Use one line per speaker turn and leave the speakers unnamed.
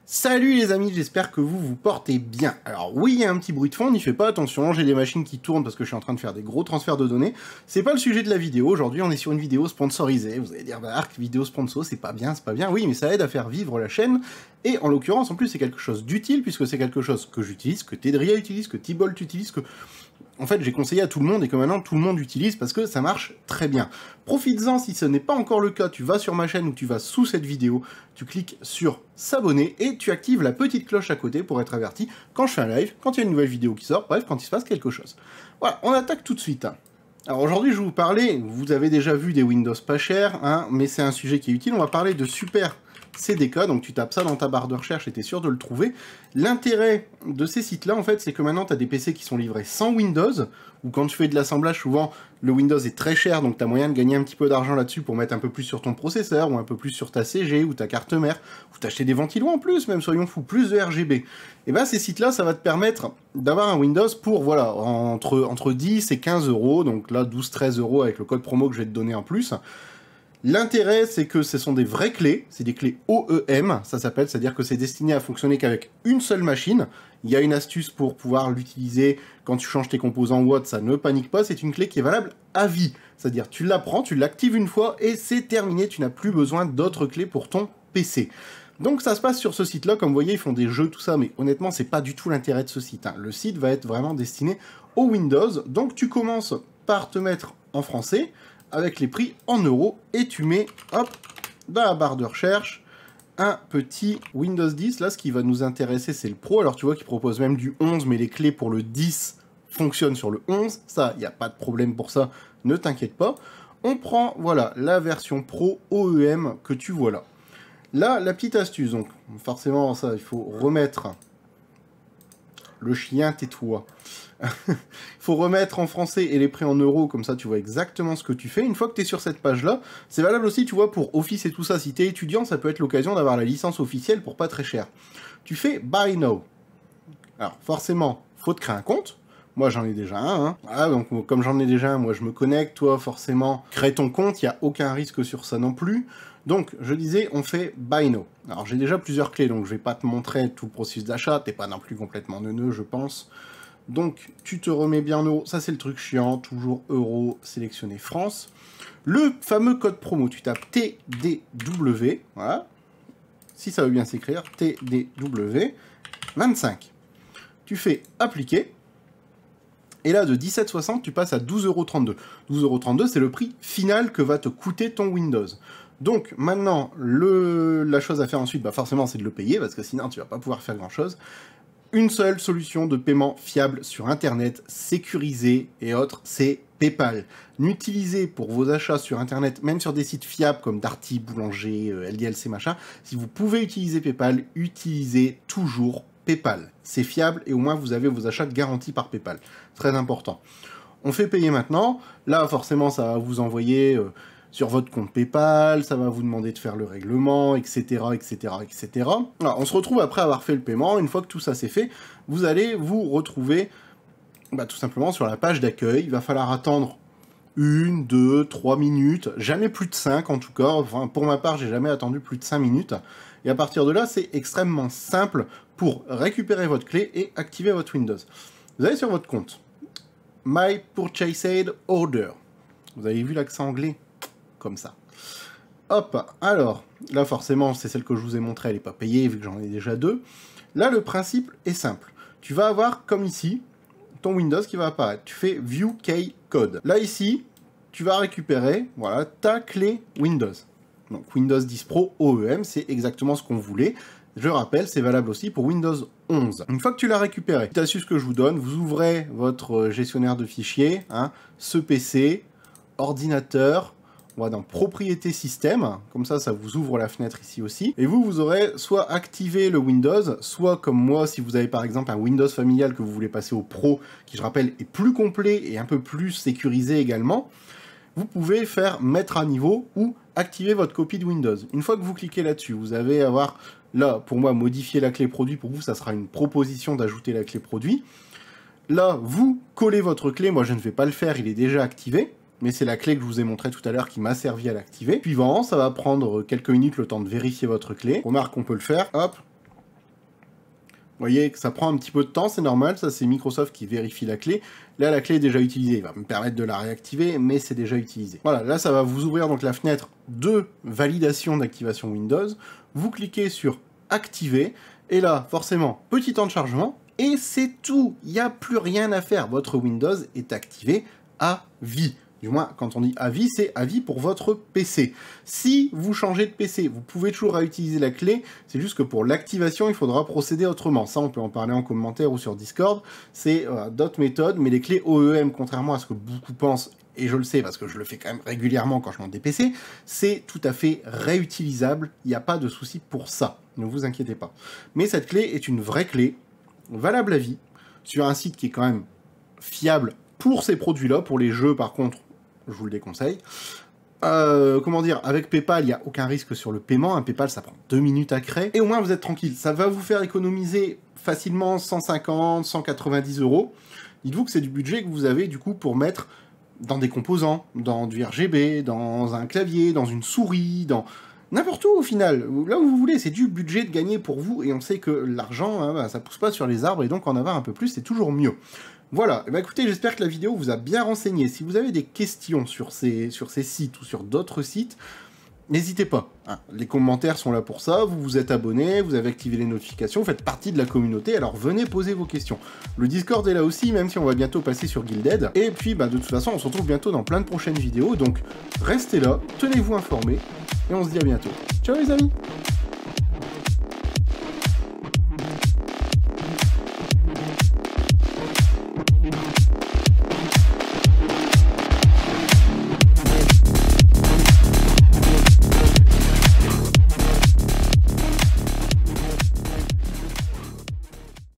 Salut les amis, j'espère que vous vous portez bien. Alors oui, il y a un petit bruit de fond, n'y faites pas attention, j'ai des machines qui tournent parce que je suis en train de faire des gros transferts de données. C'est pas le sujet de la vidéo, aujourd'hui on est sur une vidéo sponsorisée. Vous allez dire, bah Arc, vidéo sponsor, c'est pas bien, c'est pas bien. Oui, mais ça aide à faire vivre la chaîne. Et en l'occurrence, en plus, c'est quelque chose d'utile, puisque c'est quelque chose que j'utilise, que Tedria utilise, que Thibault utilise, que... En fait, j'ai conseillé à tout le monde et que maintenant tout le monde utilise parce que ça marche très bien. Profites-en, si ce n'est pas encore le cas, tu vas sur ma chaîne ou tu vas sous cette vidéo, tu cliques sur s'abonner et tu actives la petite cloche à côté pour être averti quand je fais un live, quand il y a une nouvelle vidéo qui sort, bref, quand il se passe quelque chose. Voilà, on attaque tout de suite. Alors aujourd'hui, je vais vous parler, vous avez déjà vu des Windows pas chers, hein, mais c'est un sujet qui est utile, on va parler de Super CDK, donc tu tapes ça dans ta barre de recherche et tu es sûr de le trouver. L'intérêt de ces sites-là, en fait, c'est que maintenant, tu as des PC qui sont livrés sans Windows, ou quand tu fais de l'assemblage, souvent, le Windows est très cher, donc tu as moyen de gagner un petit peu d'argent là-dessus pour mettre un peu plus sur ton processeur, ou un peu plus sur ta CG, ou ta carte mère, ou t'acheter des ventilos en plus, même soyons fous, plus de RGB. Et ben ces sites-là, ça va te permettre d'avoir un Windows pour, voilà, entre 10 et 15 euros, donc là, 12-13 euros avec le code promo que je vais te donner en plus. L'intérêt, c'est que ce sont des vraies clés, c'est des clés OEM, ça s'appelle, c'est-à-dire que c'est destiné à fonctionner qu'avec une seule machine. Il y a une astuce pour pouvoir l'utiliser quand tu changes tes composants ou autre, ça ne panique pas, c'est une clé qui est valable à vie. C'est-à-dire tu la prends, tu l'actives une fois et c'est terminé, tu n'as plus besoin d'autres clés pour ton PC. Donc ça se passe sur ce site-là, comme vous voyez, ils font des jeux, tout ça, mais honnêtement, c'est pas du tout l'intérêt de ce site. Le site va être vraiment destiné au Windows, donc tu commences par te mettre en français, avec les prix en euros, et tu mets, hop, dans la barre de recherche, un petit Windows 10. Là, ce qui va nous intéresser, c'est le Pro. Alors, tu vois qu'il propose même du 11, mais les clés pour le 10 fonctionnent sur le 11. Ça, il n'y a pas de problème pour ça, ne t'inquiète pas. On prend, voilà, la version Pro OEM que tu vois là. Là, la petite astuce, donc, forcément, ça, il faut remettre... Le chien, tais-toi. Il faut remettre en français et les prix en euros, comme ça tu vois exactement ce que tu fais. Une fois que tu es sur cette page-là, c'est valable aussi, tu vois, pour Office et tout ça. Si tu es étudiant, ça peut être l'occasion d'avoir la licence officielle pour pas très cher. Tu fais Buy Now. Alors, forcément, faut te créer un compte. Moi, j'en ai déjà un. Hein. Voilà, donc, comme j'en ai déjà un, moi, je me connecte. Toi, forcément, crée ton compte. Il n'y a aucun risque sur ça non plus. Donc, je disais, on fait Buy Now. Alors, j'ai déjà plusieurs clés, donc je vais pas te montrer tout le processus d'achat. T'es pas non plus complètement neuneux, je pense. Donc, tu te remets bien en euros. Ça, c'est le truc chiant. Toujours euros, sélectionner France. Le fameux code promo, tu tapes TDW. Voilà. Si ça veut bien s'écrire, TDW 25. Tu fais appliquer. Et là, de 17,60, tu passes à 12,32 €. 12,32 €, c'est le prix final que va te coûter ton Windows. Donc, maintenant, la chose à faire ensuite, bah forcément, c'est de le payer, parce que sinon, tu vas pas pouvoir faire grand-chose. Une seule solution de paiement fiable sur Internet, sécurisée et autres, c'est PayPal. N'utilisez pour vos achats sur Internet, même sur des sites fiables comme Darty, Boulanger, LDLC, machin, si vous pouvez utiliser PayPal, utilisez toujours PayPal. C'est fiable et au moins vous avez vos achats garantis par PayPal. Très important. On fait payer maintenant. Là, forcément, ça va vous envoyer... sur votre compte PayPal, ça va vous demander de faire le règlement, etc., etc., etc. Alors, on se retrouve après avoir fait le paiement. Une fois que tout ça c'est fait, vous allez vous retrouver tout simplement sur la page d'accueil. Il va falloir attendre 1, 2, 3 minutes, jamais plus de 5 en tout cas. Enfin, pour ma part, j'ai jamais attendu plus de 5 minutes. Et à partir de là, c'est extrêmement simple pour récupérer votre clé et activer votre Windows. Vous allez sur votre compte. My Purchased Order. Vous avez vu l'accent anglais ? Comme ça. Hop, alors, là forcément, c'est celle que je vous ai montrée, elle n'est pas payée, vu que j'en ai déjà deux. Là, le principe est simple. Tu vas avoir, comme ici, ton Windows qui va apparaître. Tu fais View Key Code. Là, ici, tu vas récupérer, voilà, ta clé Windows. Donc, Windows 10 Pro OEM, c'est exactement ce qu'on voulait. Je rappelle, c'est valable aussi pour Windows 11. Une fois que tu l'as récupéré, petite astuce que je vous donne, vous ouvrez votre gestionnaire de fichiers, hein, ce PC, ordinateur, on va dans Propriétés système, comme ça vous ouvre la fenêtre ici aussi, et vous aurez soit activé le Windows, soit comme moi, si vous avez par exemple un Windows familial que vous voulez passer au Pro, qui je rappelle est plus complet et un peu plus sécurisé également, vous pouvez faire mettre à niveau ou activer votre copie de Windows. Une fois que vous cliquez là-dessus, vous allez avoir, là, pour moi, modifier la clé produit, pour vous, ça sera une proposition d'ajouter la clé produit. Là, vous collez votre clé, moi je ne vais pas le faire, il est déjà activé, mais c'est la clé que je vous ai montré tout à l'heure qui m'a servi à l'activer. Suivant, ça va prendre quelques minutes le temps de vérifier votre clé. Remarque qu'on peut le faire, hop, Vous voyez que ça prend un petit peu de temps, c'est normal, ça c'est Microsoft qui vérifie la clé. Là, la clé est déjà utilisée, il va me permettre de la réactiver, mais c'est déjà utilisé. Voilà, là ça va vous ouvrir donc la fenêtre de validation d'activation Windows. Vous cliquez sur Activer, et là, forcément, petit temps de chargement, et c'est tout, il n'y a plus rien à faire. Votre Windows est activé à vie. Du moins, quand on dit à vie, c'est à vie pour votre PC. Si vous changez de PC, vous pouvez toujours réutiliser la clé, c'est juste que pour l'activation, il faudra procéder autrement. Ça, on peut en parler en commentaire ou sur Discord. C'est d'autres méthodes, mais les clés OEM, contrairement à ce que beaucoup pensent, et je le sais parce que je le fais quand même régulièrement quand je monte des PC, c'est tout à fait réutilisable, il n'y a pas de souci pour ça, ne vous inquiétez pas. Mais cette clé est une vraie clé, valable à vie, sur un site qui est quand même fiable pour ces produits-là. Pour les jeux, par contre, je vous le déconseille. Comment dire, avec PayPal, il n'y a aucun risque sur le paiement. Un PayPal, ça prend 2 minutes à créer. Et au moins, vous êtes tranquille. Ça va vous faire économiser facilement 150, 190 €. Dites-vous que c'est du budget que vous avez, du coup, pour mettre dans des composants, dans du RGB, dans un clavier, dans une souris, dans n'importe où, au final. Là où vous voulez, c'est du budget de gagner pour vous. Et on sait que l'argent, hein, bah, ça pousse pas sur les arbres. Et donc, en avoir un peu plus, c'est toujours mieux. Voilà, et bah écoutez, j'espère que la vidéo vous a bien renseigné. Si vous avez des questions sur ces sites ou sur d'autres sites, n'hésitez pas. Hein. Les commentaires sont là pour ça, vous vous êtes abonné, vous avez activé les notifications, vous faites partie de la communauté, alors venez poser vos questions. Le Discord est là aussi, même si on va bientôt passer sur Guilded. Et puis, bah, de toute façon, on se retrouve bientôt dans plein de prochaines vidéos, donc restez là, tenez-vous informés, et on se dit à bientôt. Ciao les amis!